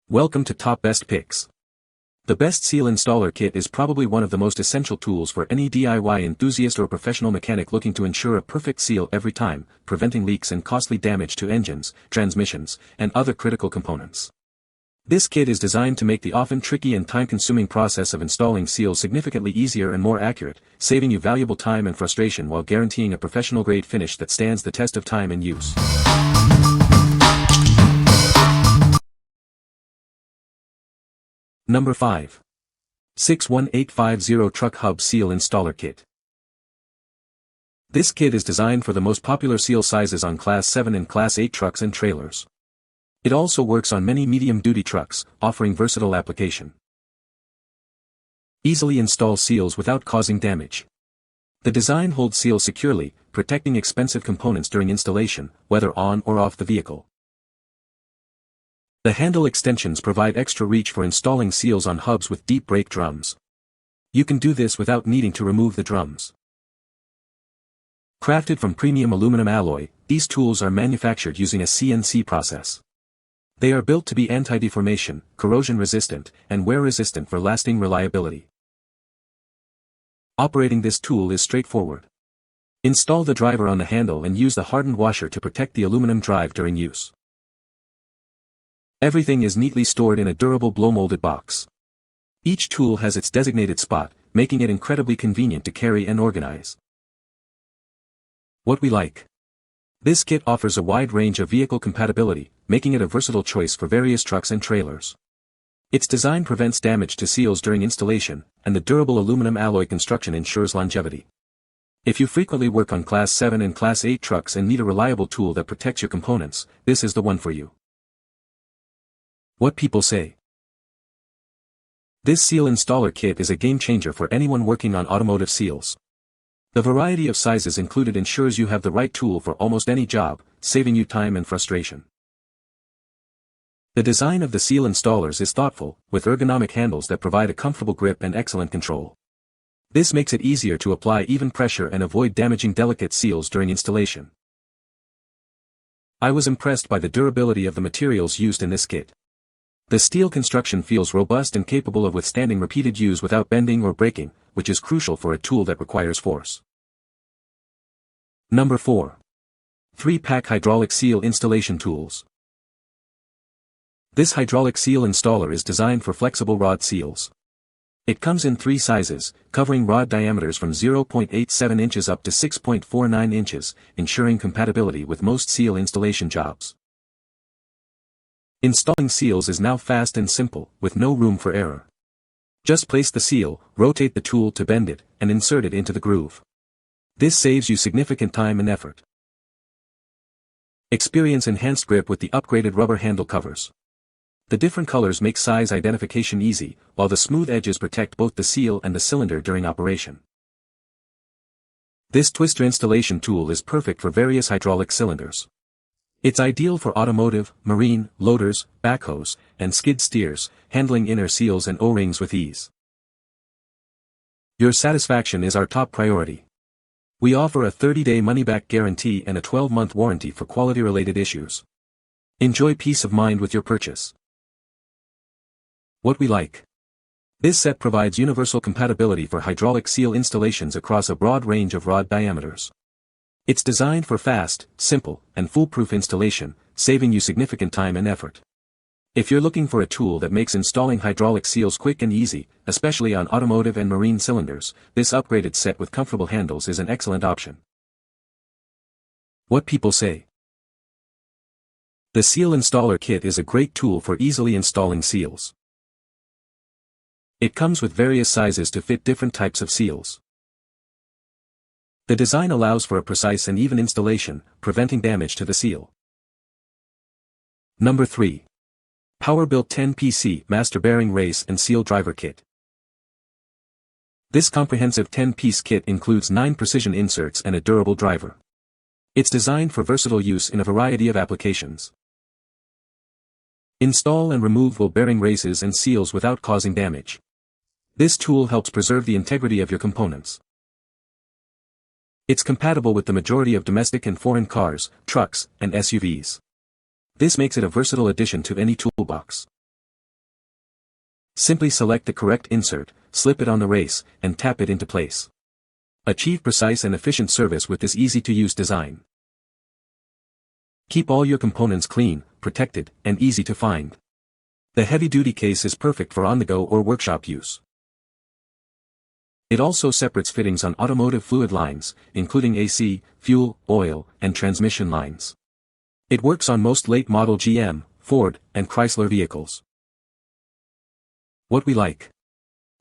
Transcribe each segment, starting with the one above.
Welcome to Top Best Picks. The Best Seal Installer Kit is probably one of the most essential tools for any DIY enthusiast or professional mechanic looking to ensure a perfect seal every time, preventing leaks and costly damage to engines, transmissions, and other critical components. This kit is designed to make the often tricky and time-consuming process of installing seals significantly easier and more accurate, saving you valuable time and frustration while guaranteeing a professional-grade finish that stands the test of time and use. Number 5. 61850 Truck Hub Seal Installer Kit. This kit is designed for the most popular seal sizes on Class 7 and Class 8 trucks and trailers. It also works on many medium-duty trucks, offering versatile application. Easily install seals without causing damage. The design holds seals securely, protecting expensive components during installation, whether on or off the vehicle. The handle extensions provide extra reach for installing seals on hubs with deep brake drums. You can do this without needing to remove the drums. Crafted from premium aluminum alloy, these tools are manufactured using a CNC process. They are built to be anti-deformation, corrosion-resistant, and wear-resistant for lasting reliability. Operating this tool is straightforward. Install the driver on the handle and use the hardened washer to protect the aluminum drive during use. Everything is neatly stored in a durable blow-molded box. Each tool has its designated spot, making it incredibly convenient to carry and organize. What we like. This kit offers a wide range of vehicle compatibility, making it a versatile choice for various trucks and trailers. Its design prevents damage to seals during installation, and the durable aluminum alloy construction ensures longevity. If you frequently work on Class 7 and Class 8 trucks and need a reliable tool that protects your components, this is the one for you. What people say. This seal installer kit is a game-changer for anyone working on automotive seals. The variety of sizes included ensures you have the right tool for almost any job, saving you time and frustration. The design of the seal installers is thoughtful, with ergonomic handles that provide a comfortable grip and excellent control. This makes it easier to apply even pressure and avoid damaging delicate seals during installation. I was impressed by the durability of the materials used in this kit. The steel construction feels robust and capable of withstanding repeated use without bending or breaking, which is crucial for a tool that requires force. Number 4. 3-pack Hydraulic Seal Installation Tools. This hydraulic seal installer is designed for flexible rod seals. It comes in 3 sizes, covering rod diameters from 0.87 inches up to 6.49 inches, ensuring compatibility with most seal installation jobs. Installing seals is now fast and simple, with no room for error. Just place the seal, rotate the tool to bend it, and insert it into the groove. This saves you significant time and effort. Experience enhanced grip with the upgraded rubber handle covers. The different colors make size identification easy, while the smooth edges protect both the seal and the cylinder during operation. This twister installation tool is perfect for various hydraulic cylinders. It's ideal for automotive, marine, loaders, backhoes, and skid steers, handling inner seals and O-rings with ease. Your satisfaction is our top priority. We offer a 30-day money-back guarantee and a 12-month warranty for quality-related issues. Enjoy peace of mind with your purchase. What we like. This set provides universal compatibility for hydraulic seal installations across a broad range of rod diameters. It's designed for fast, simple, and foolproof installation, saving you significant time and effort. If you're looking for a tool that makes installing hydraulic seals quick and easy, especially on automotive and marine cylinders, this upgraded set with comfortable handles is an excellent option. What people say. The Seal Installer Kit is a great tool for easily installing seals. It comes with various sizes to fit different types of seals. The design allows for a precise and even installation, preventing damage to the seal. Number 3. Powerbuilt 10PC Master Bearing Race and Seal Driver Kit. This comprehensive 10-piece kit includes 9 precision inserts and a durable driver. It's designed for versatile use in a variety of applications. Install and remove ball bearing races and seals without causing damage. This tool helps preserve the integrity of your components. It's compatible with the majority of domestic and foreign cars, trucks, and SUVs. This makes it a versatile addition to any toolbox. Simply select the correct insert, slip it on the race, and tap it into place. Achieve precise and efficient service with this easy-to-use design. Keep all your components clean, protected, and easy to find. The heavy-duty case is perfect for on-the-go or workshop use. It also separates fittings on automotive fluid lines, including AC, fuel, oil, and transmission lines. It works on most late-model GM, Ford, and Chrysler vehicles. What we like.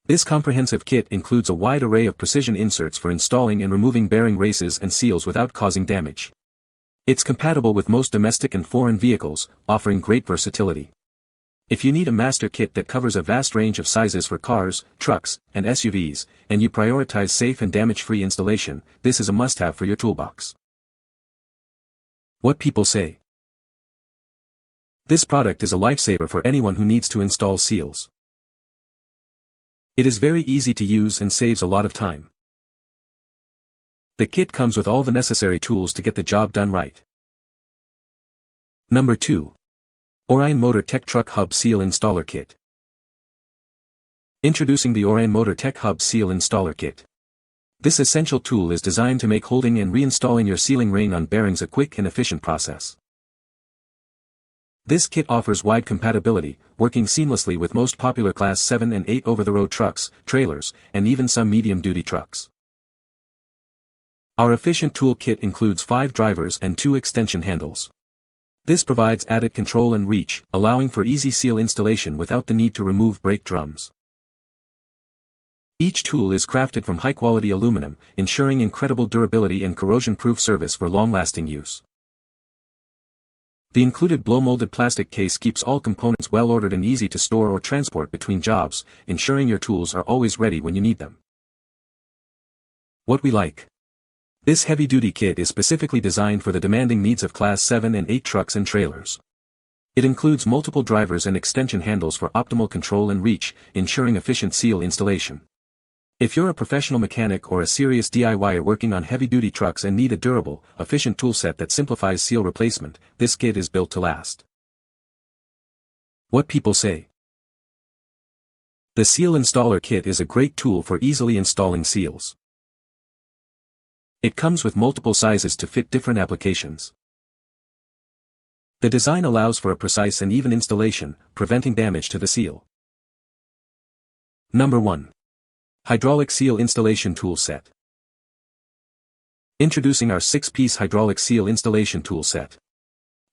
This comprehensive kit includes a wide array of precision inserts for installing and removing bearing races and seals without causing damage. It's compatible with most domestic and foreign vehicles, offering great versatility. If you need a master kit that covers a vast range of sizes for cars, trucks, and SUVs, and you prioritize safe and damage-free installation, this is a must-have for your toolbox. What people say. This product is a lifesaver for anyone who needs to install seals. It is very easy to use and saves a lot of time. The kit comes with all the necessary tools to get the job done right. Number 2. Orion Motor Tech Truck Hub Seal Installer Kit. Introducing the Orion Motor Tech Hub Seal Installer Kit. This essential tool is designed to make holding and reinstalling your sealing ring on bearings a quick and efficient process. This kit offers wide compatibility, working seamlessly with most popular Class 7 and 8 over-the-road trucks, trailers, and even some medium-duty trucks. Our efficient tool kit includes 5 drivers and 2 extension handles. This provides added control and reach, allowing for easy seal installation without the need to remove brake drums. Each tool is crafted from high-quality aluminum, ensuring incredible durability and corrosion-proof service for long-lasting use. The included blow-molded plastic case keeps all components well-ordered and easy to store or transport between jobs, ensuring your tools are always ready when you need them. What we like. This heavy-duty kit is specifically designed for the demanding needs of Class 7 and 8 trucks and trailers. It includes multiple drivers and extension handles for optimal control and reach, ensuring efficient seal installation. If you're a professional mechanic or a serious DIYer working on heavy-duty trucks and need a durable, efficient toolset that simplifies seal replacement, this kit is built to last. What people say. The Seal Installer Kit is a great tool for easily installing seals. It comes with multiple sizes to fit different applications. The design allows for a precise and even installation, preventing damage to the seal. Number 1. Hydraulic Seal Installation Tool Set. Introducing our 6-piece hydraulic seal installation tool set.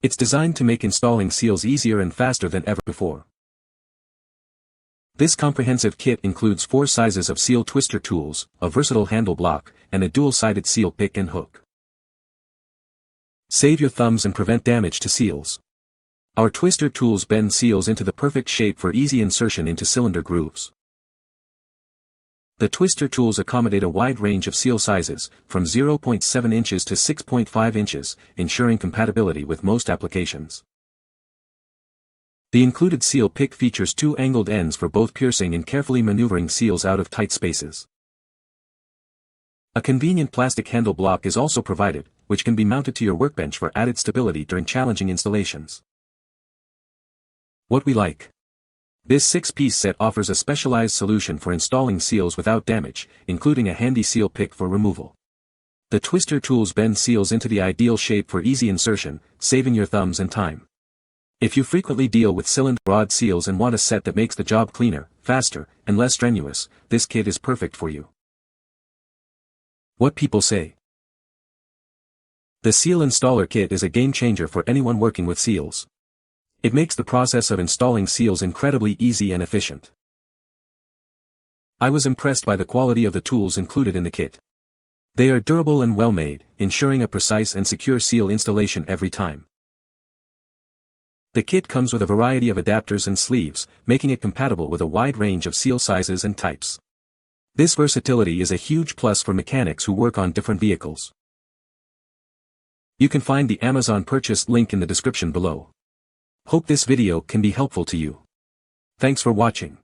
It's designed to make installing seals easier and faster than ever before. This comprehensive kit includes 4 sizes of seal twister tools, a versatile handle block, and a dual-sided seal pick and hook. Save your thumbs and prevent damage to seals. Our twister tools bend seals into the perfect shape for easy insertion into cylinder grooves. The twister tools accommodate a wide range of seal sizes, from 0.7 inches to 6.5 inches, ensuring compatibility with most applications. The included seal pick features 2 angled ends for both piercing and carefully maneuvering seals out of tight spaces. A convenient plastic handle block is also provided, which can be mounted to your workbench for added stability during challenging installations. What we like. This 6-piece set offers a specialized solution for installing seals without damage, including a handy seal pick for removal. The twister tools bend seals into the ideal shape for easy insertion, saving your thumbs and time. If you frequently deal with cylinder rod seals and want a set that makes the job cleaner, faster, and less strenuous, this kit is perfect for you. What people say. The Seal Installer Kit is a game-changer for anyone working with seals. It makes the process of installing seals incredibly easy and efficient. I was impressed by the quality of the tools included in the kit. They are durable and well-made, ensuring a precise and secure seal installation every time. The kit comes with a variety of adapters and sleeves, making it compatible with a wide range of seal sizes and types. This versatility is a huge plus for mechanics who work on different vehicles. You can find the Amazon purchase link in the description below. Hope this video can be helpful to you. Thanks for watching.